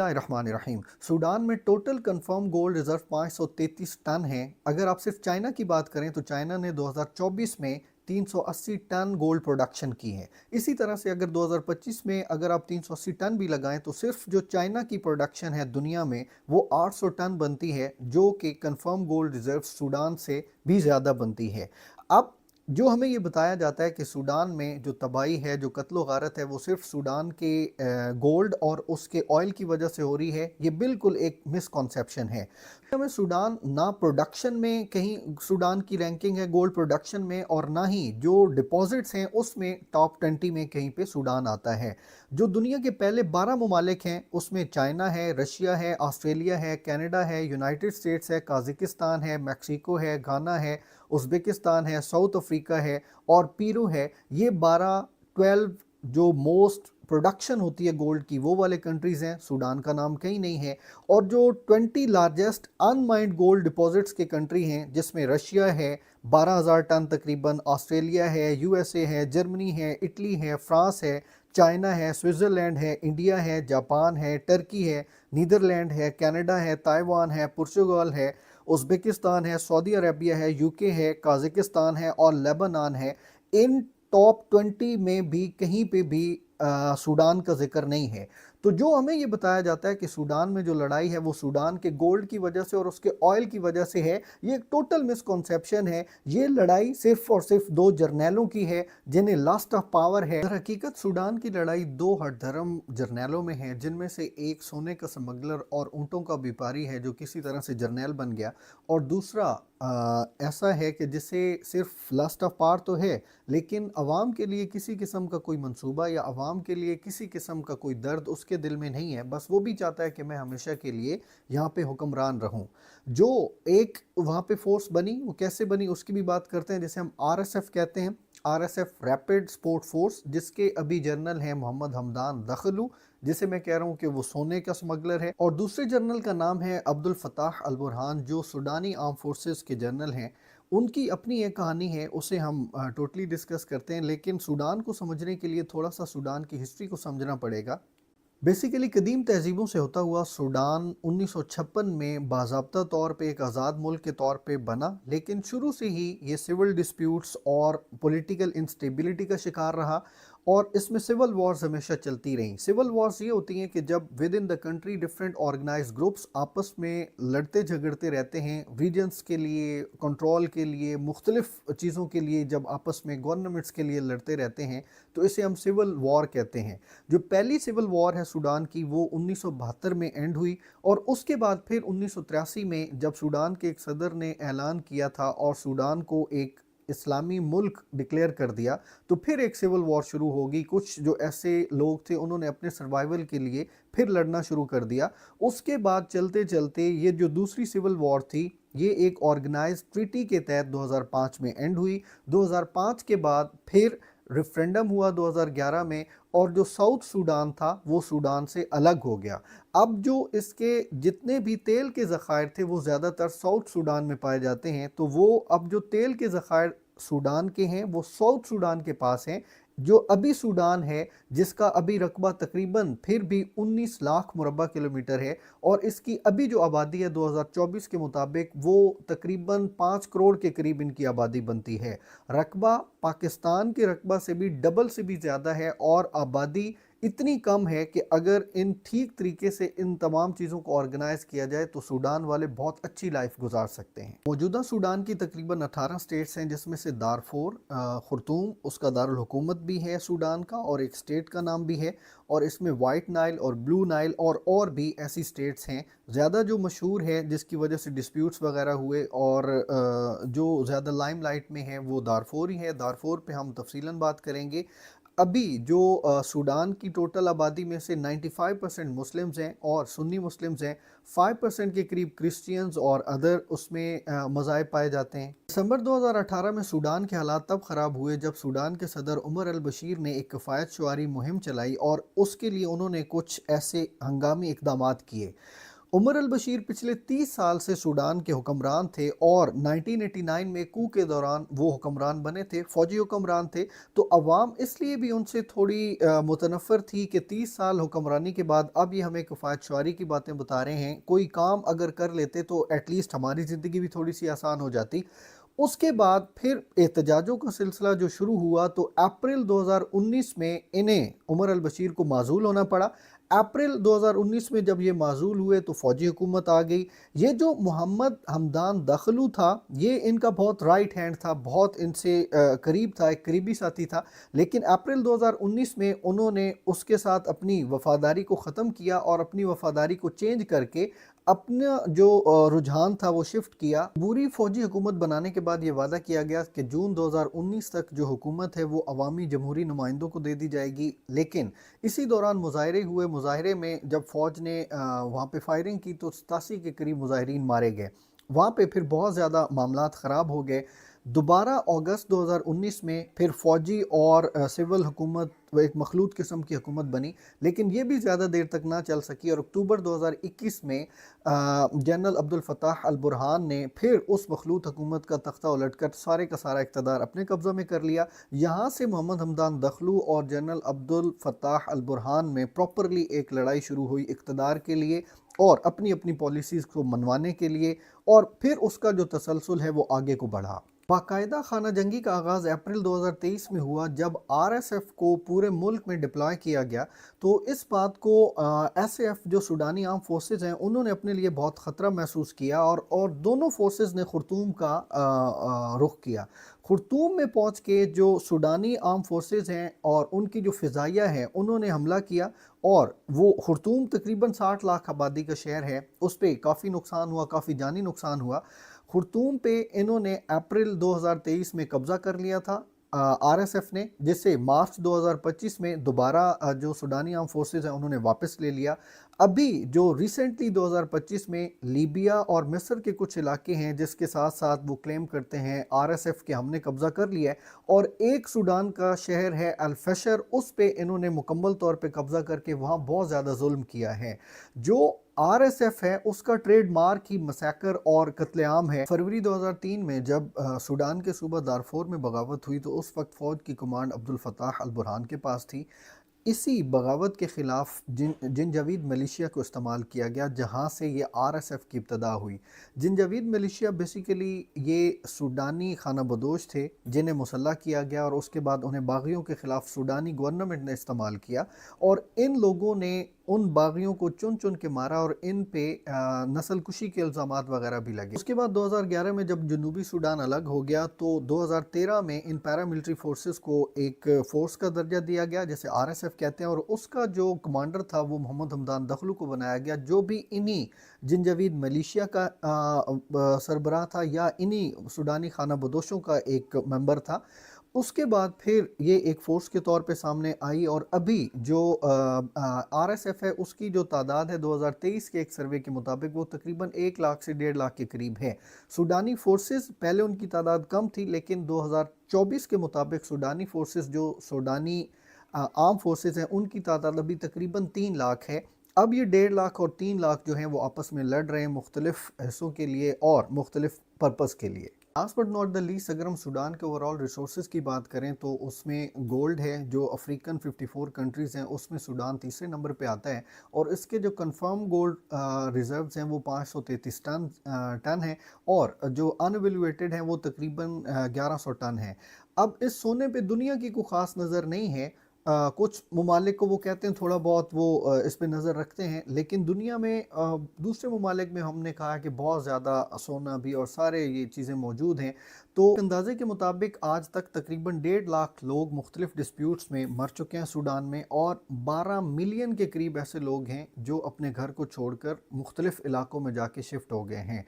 बिस्मिल्लाहिर्रहमानिर्रहीम। सूडान में total confirm gold reserve 533 ton हैं। अगर आप सिर्फ चाइना की बात करें तो चाइना ने 2024 में 380 टन गोल्ड प्रोडक्शन की है। इसी तरह से अगर 2025 में अगर आप 380 टन भी लगाएं तो सिर्फ जो चाइना की प्रोडक्शन है दुनिया में वो 800 टन बनती है, जो कि कंफर्म गोल्ड रिजर्व सूडान से भी ज़्यादा बनती है। अब जो हमें ये बताया जाता है कि सूडान में जो तबाही है, जो कत्ल गारत है, वो सिर्फ सूडान के गोल्ड और उसके ऑयल की वजह से हो रही है, ये बिल्कुल एक मिसकॉन्सेप्शन है। हमें सूडान ना प्रोडक्शन में कहीं सूडान की रैंकिंग है गोल्ड प्रोडक्शन में, और ना ही जो डिपॉजिट्स हैं उसमें टॉप 20 में कहीं पे सूडान आता है। जो दुनिया के पहले 12 ममालिक हैं उसमें चाइना है, रशिया है, ऑस्ट्रेलिया है, कनाडा है, यूनाइटेड स्टेट्स है, काज़ाकिस्तान है, मैक्सिको है, घाना है, उज़्बेकिस्तान है, साउथ अफ्रीका है और पीरू है। ये 12 जो मोस्ट प्रोडक्शन होती है गोल्ड की वो वाले कंट्रीज़ हैं। सूडान का नाम कहीं नहीं है। और जो 20 लार्जेस्ट अनमाइंड गोल्ड डिपॉजिट्स के कंट्री हैं, जिसमें रशिया है 12,000 टन तकरीबन, ऑस्ट्रेलिया है, यूएसए है, जर्मनी है, इटली है, फ्रांस है, चाइना है, स्विट्ज़रलैंड है, इंडिया है, जापान है, टर्की है, नीदरलैंड है, कनाडा है, ताइवान है, पुर्तगाल है, उज़्बेकिस्तान है, सऊदी अरबिया है, यूके है, काज़ाकिस्तान है और लेबनान है। इन टॉप 20 में भी कहीं पे भी सूडान का जिक्र नहीं है। तो जो हमें ये बताया जाता है कि सूडान में जो लड़ाई है वो सूडान के गोल्ड की वजह से और उसके ऑयल की वजह से है, ये एक टोटल मिसकॉन्सेप्शन है। ये लड़ाई सिर्फ और सिर्फ दो जर्नैलों की है जिन्हें लास्ट ऑफ पावर है। हकीकत सूडान की लड़ाई दो हठधर्म जर्नैलों में है, जिनमें से एक सोने का स्मगलर और ऊँटों का व्यापारी है जो किसी तरह से जर्नैल बन गया, और दूसरा ऐसा है कि जिसे सिर्फ लास्ट ऑफ पावर तो है लेकिन अवाम के लिए किसी किस्म का कोई मंसूबा या अवाम के लिए किसी किस्म का कोई दर्द उसके दिल में नहीं है। बस वो भी चाहता है कि मैं हमेशा के लिए यहाँ पे हुक्मरान रहूँ। जो एक वहाँ पे फोर्स बनी, वो कैसे बनी उसकी भी बात करते हैं, जिसे हम आरएसएफ कहते हैं, आरएसएफ रैपिड सपोर्ट फोर्स, जिसके अभी जनरल हैं मोहम्मद हमदान दखलू, जिसे मैं कह रहा हूँ कि वो सोने का स्मगलर है, और दूसरे जनरल का नाम है अब्दुल फताह अल बुरहान, जो सुडानी आर्म फोर्सेस के जनरल हैं। उनकी अपनी एक कहानी है, उसे हम टोटली डिस्कस करते हैं, लेकिन सूडान को समझने के लिए थोड़ा सा सूडान की हिस्ट्री को समझना पड़ेगा। बेसिकली कदीम तहजीबों से होता हुआ सूडान 1956 में बाज़ाब्ता तौर पे एक आज़ाद मुल्क के तौर पे बना, लेकिन शुरू से ही ये सिविल डिस्प्यूट्स और पॉलिटिकल इंस्टेबिलिटी का शिकार रहा, और इसमें सिविल वॉर्स हमेशा चलती रहीं। सिविल वॉर्स ये होती हैं कि जब within the country different organised groups आपस में लड़ते झगड़ते रहते हैं, रीजन्स के लिए, कंट्रोल के लिए, मुख्तलिफ चीज़ों के लिए, जब आपस में गवर्नमेंट्स के लिए लड़ते रहते हैं तो इसे हम सिविल वॉर कहते हैं। जो पहली सिविल वॉर है सूडान की वो 1972 में एंड हुई, और उसके बाद फिर 1983 में जब सूडान के एक सदर ने ऐलान किया था और सूडान को एक इस्लामी मुल्क डिक्लेयर कर दिया, तो फिर एक सिविल वॉर शुरू होगी। कुछ जो ऐसे लोग थे उन्होंने अपने सर्वाइवल के लिए फिर लड़ना शुरू कर दिया। उसके बाद चलते चलते ये जो दूसरी सिविल वॉर थी ये एक ऑर्गेनाइज्ड ट्रीटी के तहत 2005 में एंड हुई। 2005 के बाद फिर रेफरेंडम हुआ 2011 में, और जो साउथ सूडान था वो सूडान से अलग हो गया। अब जो इसके जितने भी तेल के ज़खायर थे वो ज़्यादातर साउथ सूडान में पाए जाते हैं, तो वो अब जो तेल के ज़खायर सूडान के हैं वो साउथ सूडान के पास हैं। जो अभी सूडान है जिसका अभी रकबा तकरीबन फिर भी 19 लाख मुरबा किलोमीटर है, और इसकी अभी जो आबादी है 2024 के मुताबिक वो तकरीबन 5 करोड़ के करीब इनकी आबादी बनती है। रकबा पाकिस्तान के रकबा से भी डबल से भी ज़्यादा है, और आबादी इतनी कम है कि अगर इन ठीक तरीके से इन तमाम चीज़ों को ऑर्गेनाइज किया जाए तो सूडान वाले बहुत अच्छी लाइफ गुजार सकते हैं। मौजूदा सूडान की तकरीबन 18 स्टेट्स हैं, जिसमें से दारफोर खुर्तूम उसका दारुल हुकूमत भी है सूडान का, और एक स्टेट का नाम भी है, और इसमें वाइट नाइल और ब्लू नाइल और भी ऐसी स्टेट्स हैं। ज़्यादा जो मशहूर है जिसकी वजह से डिस्प्यूट्स वगैरह हुए और जो ज़्यादा लाइमलाइट में है वो दारफोर ही है। दारफोर पे हम तफसीलन बात करेंगे। अभी जो सूडान की टोटल आबादी में से 95% मुस्लिम्स हैं और सुन्नी मुस्लिम्स हैं, 5% के करीब क्रिश्चियंस और अदर उसमें मज़ाहिब पाए जाते हैं। दिसंबर 2018 में सूडान के हालात तब ख़राब हुए जब सूडान के सदर उमर अल बशीर ने एक किफ़ायत शुआरी मुहिम चलाई, और उसके लिए उन्होंने कुछ ऐसे हंगामी इक़दामात किए। उमर अल-बशीर पिछले 30 साल से सूडान के हुक्मरान थे और 1989 में कू के दौरान वो हुक्मरान बने थे, फौजी हुक्मरान थे। तो अवाम इसलिए भी उनसे थोड़ी मुतनफ़र थी कि 30 साल हुक्मरानी के बाद अब ये हमें किफ़ायत शुआरी की बातें बता रहे हैं। कोई काम अगर कर लेते तो एटलीस्ट हमारी ज़िंदगी भी थोड़ी सी आसान हो जाती। उसके बाद फिर एहतजाजों का सिलसिला जो शुरू हुआ तो अप्रैल 2019 में इन्हें उमर अल-बशीर को माज़ूल होना पड़ा। अप्रैल 2019 में जब ये माज़ूल हुए तो फ़ौजी हुकूमत आ गई। ये जो मोहम्मद हमदान दखलू था, ये इनका बहुत राइट हैंड था, बहुत इनसे करीब था, एक करीबी साथी था। लेकिन अप्रैल 2019 में उन्होंने उसके साथ अपनी वफ़ादारी को ख़त्म किया और अपनी वफ़ादारी को चेंज करके अपना जो रुझान था वो शिफ्ट किया। पूरी फौजी हुकूमत बनाने के बाद ये वादा किया गया कि जून 2019 तक जो हुकूमत है वो अवामी जमहूरी नुमाइंदों को दे दी जाएगी। लेकिन इसी दौरान मुजाहरे हुए। मुजाहरे में जब फ़ौज ने वहाँ पे फायरिंग की तो 87 के करीब मुजाहरीन मारे गए। वहाँ पे फिर बहुत ज़्यादा मामलात ख़राब हो गए। दोबारा अगस्त 2019 में फिर फ़ौजी और सिविल हुकूमत एक मखलूत किस्म की हुकूमत बनी। लेकिन ये भी ज़्यादा देर तक ना चल सकी और अक्टूबर 2021 में जनरल अब्दुल फ़त्ताह अल बुरहान ने फिर उस मखलूत हुकूमत का तख्ता उलटकर सारे का सारा इक़्तिदार अपने कब्ज़े में कर लिया। यहाँ से मोहम्मद हमदान दखलू और जनरल अब्दुल फ़त्ताह अल बुरहान में प्रॉपरली एक लड़ाई शुरू हुई इक़्तिदार के लिए और अपनी अपनी पॉलिसीज़ को मनवाने के लिए। और फिर उसका जो तसलसल है वो आगे को बढ़ा। बाकायदा खाना जंगी का आगाज़ अप्रैल 2023 में हुआ जब आरएसएफ को पूरे मुल्क में डिप्लॉय किया गया। तो इस बात को एसएएफ जो सूडानी आर्म फोर्सेस हैं उन्होंने अपने लिए बहुत ख़तरा महसूस किया और दोनों फोर्सेस ने खुर्तूम का रुख किया। खुर्तूम में पहुंच के जो सूडानी आर्म फोर्सेस हैं और उनकी जो फ़िज़ाइया है उन्होंने हमला किया और वो खुर्तूम तकरीबन 60 लाख आबादी का शहर है, उस पर काफ़ी नुकसान हुआ, काफ़ी जानी नुकसान हुआ। खुर्तूम पे इन्होंने अप्रैल 2023 में कब्ज़ा कर लिया था आरएसएफ ने, जिससे मार्च 2025 में दोबारा जो सूडानी आर्म फोर्सेस हैं उन्होंने वापस ले लिया। अभी जो रिसेंटली 2025 में लीबिया और मिस्र के कुछ इलाके हैं जिसके साथ साथ वो क्लेम करते हैं आरएसएफ के हमने कब्ज़ा कर लिया है। और एक सूडान का शहर है अल-फशर, उस पे इन्होंने मुकम्मल तौर पे कब्ज़ा करके वहाँ बहुत ज़्यादा जुल्म किया है। जो आरएसएफ है उसका ट्रेडमार्क ही मसैकर और कत्लेआम है। फरवरी 2003 में जब सूडान के सूबा दारफोर में बगावत हुई तो उस वक्त फ़ौज की कमांड अब्दुल फ़त्ताह अल बुरहान के पास थी। इसी बगावत के ख़िलाफ़ जिंजावीद मिलिशिया को इस्तेमाल किया गया जहाँ से ये आरएसएफ की इब्तदा हुई। जिंजावीद मिलिशिया बेसिकली ये सूडानी खाना बदोश थे जिन्हें मुसल्लह किया गया और उसके बाद उन्हें बागियों के ख़िलाफ़ सूडानी गवर्नमेंट ने इस्तेमाल किया और इन लोगों ने उन बागियों को चुन चुन के मारा और इन पे नस्ल कुशी के इल्ज़ामात वगैरह भी लगे। उसके बाद 2011 में जब जनूबी सूडान अलग हो गया तो 2013 में इन पैरामिलिट्री फोर्सेस को एक फ़ोर्स का दर्जा दिया गया जैसे आरएसएफ कहते हैं और उसका जो कमांडर था वो मोहम्मद हमदान दखलू को बनाया गया जो भी इन्हीं जिंजावीद मलेशिया का सरबराह था या इन्हीं सूडानी खाना बदोशों का एक मेंबर था। उसके बाद फिर ये एक फ़ोर्स के तौर पे सामने आई और अभी जो आरएसएफ है उसकी जो तादाद है 2023 के एक सर्वे के मुताबिक वो तकरीबन 1 लाख से 1.5 लाख के करीब है। सूडानी फोर्सेस पहले उनकी तादाद कम थी लेकिन 2024 के मुताबिक सूडानी फोर्सेस जो सूडानी आर्म फोर्सेस हैं उनकी तादाद अभी तकरीबन 3 लाख है। अब ये 1.5 लाख और 3 लाख जो हैं वो आपस में लड़ रहे हैं मुख्तलिफ हिस्सों के लिए और मुख्तलिफ पर्पज़ के लिए। Last but not the least अगर हम सूडान के ओवरऑल रिसोर्सेज की बात करें तो उसमें गोल्ड है जो अफ्रीकन 54 कंट्रीज़ हैं उसमें सूडान तीसरे नंबर पे आता है और इसके जो कंफर्म गोल्ड रिजर्व्स हैं वो 533 टन है और जो अनवैल्यूएटेड हैं वो तकरीबन 1100 टन है। अब इस सोने पे दुनिया की कोई ख़ास नज़र नहीं है। कुछ ममालिक को वो कहते हैं थोड़ा बहुत वो इस पे नज़र रखते हैं लेकिन दुनिया में दूसरे ममालिक में हमने कहा कि बहुत ज़्यादा सोना भी और सारे ये चीज़ें मौजूद हैं। तो अंदाजे के मुताबिक आज तक तकरीबन 1.5 लाख लोग मुख्तलिफ डिस्प्यूट्स में मर चुके हैं सूडान में और 12 मिलियन के करीब ऐसे लोग हैं जो अपने घर को छोड़कर मुख्तलिफ इलाकों में जाके शिफ्ट हो गए हैं।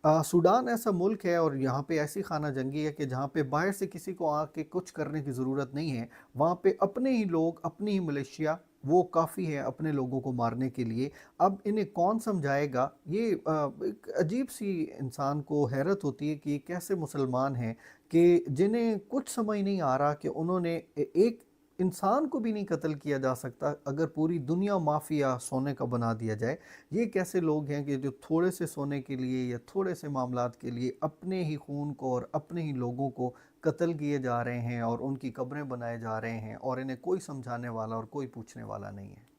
सूडान ऐसा मुल्क है और यहाँ पे ऐसी खाना जंगी है कि जहाँ पे बाहर से किसी को आके कुछ करने की ज़रूरत नहीं है। वहाँ पे अपने ही लोग अपनी ही मिलिशिया वो काफ़ी है अपने लोगों को मारने के लिए। अब इन्हें कौन समझाएगा? ये एक अजीब सी इंसान को हैरत होती है कि ये कैसे मुसलमान हैं कि जिन्हें कुछ समझ नहीं आ रहा कि उन्होंने एक इंसान को भी नहीं कत्ल किया जा सकता अगर पूरी दुनिया माफिया सोने का बना दिया जाए। ये कैसे लोग हैं कि जो थोड़े से सोने के लिए या थोड़े से मामलात के लिए अपने ही खून को और अपने ही लोगों को कत्ल किए जा रहे हैं और उनकी कब्रें बनाए जा रहे हैं, और इन्हें कोई समझाने वाला और कोई पूछने वाला नहीं है।